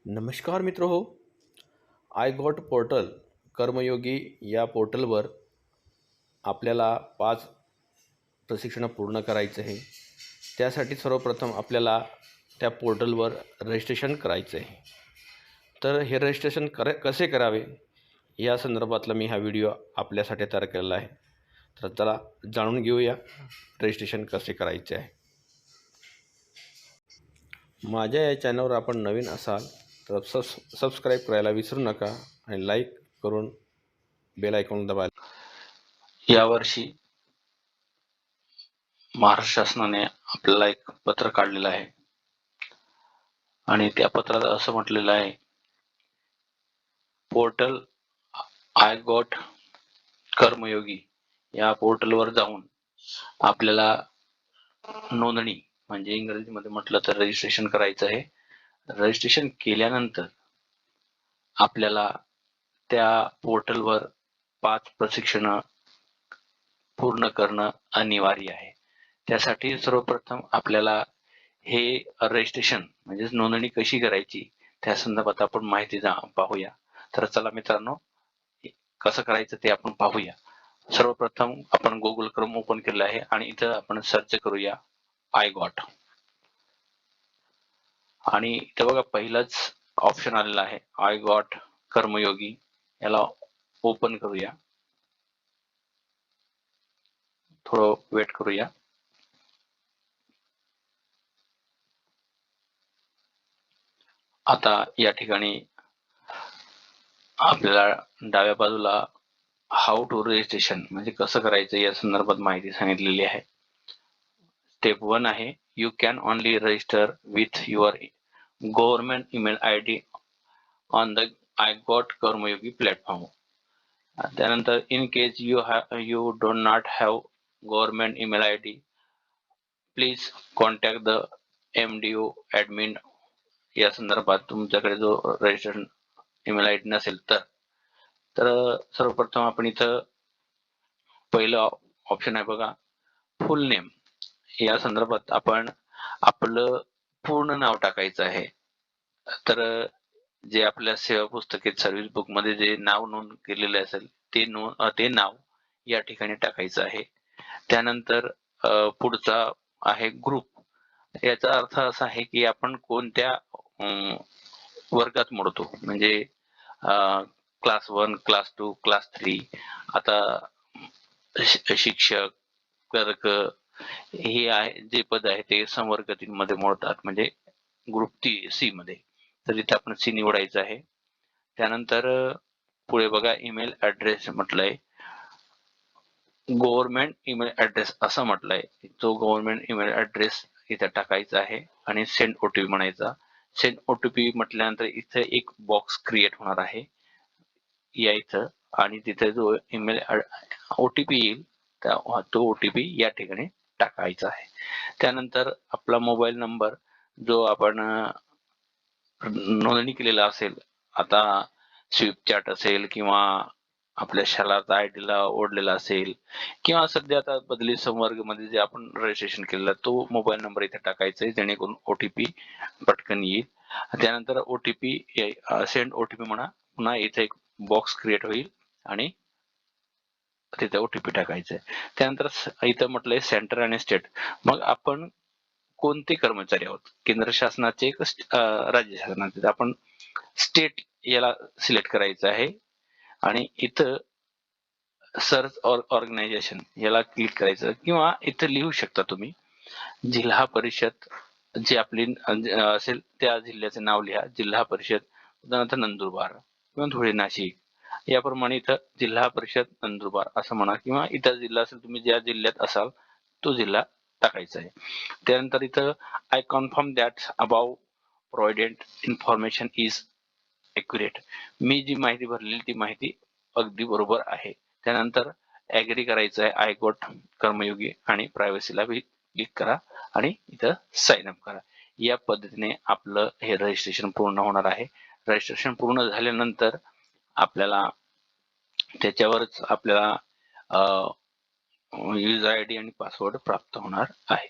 नमस्कार मित्र हो. आय गॉट पोर्टल कर्मयोगी या पोर्टलवर आपल्याला 5 प्रशिक्षणं पूर्ण करायचं आहे. त्यासाठी सर्वप्रथम आपल्याला त्या पोर्टलवर रजिस्ट्रेशन करायचं आहे. तर हे रजिस्ट्रेशन कसे करावे या संदर्भातला मी हा व्हिडिओ आपल्यासाठी तयार केलेला आहे. तर चला जाणून घेऊया रजिस्ट्रेशन कसे करायचे आहे. माझ्या या चॅनलवर आपण नवीन असाल तर सबस्क्राईब करायला विसरू नका आणि लाईक करून बेल आयकॉन दाबायला. यावर्षी महाराष्ट्र शासनाने आपल्याला एक पत्र काढलेलं आहे आणि त्या पत्रात असं म्हटलेलं आहे, पोर्टल आय गॉट कर्मयोगी या पोर्टलवर जाऊन आपल्याला नोंदणी म्हणजे इंग्रजीमध्ये म्हटलं तर रजिस्ट्रेशन करायचं आहे. रजिस्ट्रेशन केल्यानंतर आपल्याला त्या पोर्टलवर 5 प्रशिक्षण पूर्ण करणं अनिवार्य आहे. त्यासाठी सर्वप्रथम आपल्याला हे रजिस्ट्रेशन म्हणजे नोंदणी कशी करायची त्या संदर्भात आपण माहिती पाहूया. तर चला मित्रांनो, कसं करायचं ते आपण पाहूया. सर्वप्रथम आपण गुगल क्रोम ओपन केलं आहे आणि इथं आपण सर्च करूया आय गॉट आणि इथं बघा पहिलाच ऑप्शन आलेला आहे आय गॉट कर्मयोगी. याला ओपन करूया, थोडं वेट करूया. आता या ठिकाणी आपल्याला डाव्या बाजूला हाऊ टू रजिस्ट्रेशन म्हणजे कसं करायचं या संदर्भात माहिती सांगितलेली आहे. स्टेप 1 आहे, you can only register with your government email ID on the iGOT Karmayogi platform. त्यानंतर in case you do not have government email ID please contact the MDO admin. या संदर्भात तुमच्याकडे जो रजिस्ट्रेशन ईमेल आयडी नसेल तर सर्वप्रथम आपण इथं पहिलं ऑप्शन आहे बघा, फुल नेम. या संदर्भात आपण आपलं पूर्ण नाव टाकायचं आहे. तर जे आपल्या सेवा पुस्तकेत सर्व्हिस बुक मध्ये जे नाव नोंद केलेले असेल ते नाव या ठिकाणी टाकायचं आहे. त्यानंतर पुढचा आहे ग्रुप. याचा अर्थ असा आहे की आपण कोणत्या वर्गात मोडतो, म्हणजे क्लास 1, क्लास 2, क्लास 3. आता शिक्षक, क्लर्क हे आहे जे पद आहे ते संवर्ग 3 मध्ये मोडतात, म्हणजे ग्रुप सी मध्ये. तर इथे आपण सी निवडायचं आहे. त्यानंतर पुढे बघा ईमेल ऍड्रेस म्हटलंय, गव्हर्नमेंट ईमेल ऍड्रेस असं म्हटलंय. तो गव्हर्नमेंट ईमेल ऍड्रेस इथं टाकायचा आहे आणि सेंड OTP म्हणायचा. सेंड OTP म्हटल्यानंतर इथे एक बॉक्स क्रिएट होणार आहे या इथं, आणि तिथे जो ईमेल OTP येईल तो OTP या ठिकाणी टाकायचा आहे. त्यानंतर आपला मोबाईल नंबर जो आपण नोंदणी केलेला असेल, आता स्विफ्ट चॅट असेल किंवा आपल्या शालाचा आयडीला ओढलेला असेल किंवा सध्या आता बदली संवर्ग मध्ये जे आपण रजिस्ट्रेशन केलेला तो मोबाईल नंबर इथे टाकायचा आहे, जेणेकरून OTP पटकन येईल. त्यानंतर OTP सेंड OTP म्हणा, पुन्हा इथे एक बॉक्स क्रिएट होईल आणि तिथे OTP टाकायचा आहे. त्यानंतर इथं म्हटलंय सेंटर आणि स्टेट. मग आपण कोणते कर्मचारी आहोत, केंद्र शासनाचे राज्य शासनाचे, आपण स्टेट याला सिलेक्ट करायचं आहे आणि इथं सर्च ऑर्गनायझेशन याला क्लिक करायचं, किंवा इथं लिहू शकता तुम्ही जिल्हा परिषद जी आपली असेल त्या जिल्ह्याचे नाव लिहा. जिल्हा परिषद उदाहरणार्थ नंदुरबार किंवा धुळे, नाशिक याप्रमाणे इथं जिल्हा परिषद नंदुरबार असं म्हणा, किंवा इतर जिल्हा असेल तुम्ही ज्या जिल्ह्यात असाल तो जिल्हा टाकायचा आहे. त्यानंतर इथं I confirm that above provided information is accurate. मी जी माहिती भरलेली ती माहिती अगदी बरोबर आहे. त्यानंतर ऍग्री करायचं आहे आय गॉट कर्मयोगी आणि प्रायव्हसीला क्लिक करा आणि इथं साइन अप करा. या पद्धतीने आपलं हे रजिस्ट्रेशन पूर्ण होणार आहे. रजिस्ट्रेशन पूर्ण झाल्यानंतर आपल्याला त्याच्यावरच आपल्याला युजर आयडी आणि पासवर्ड प्राप्त होणार आहे.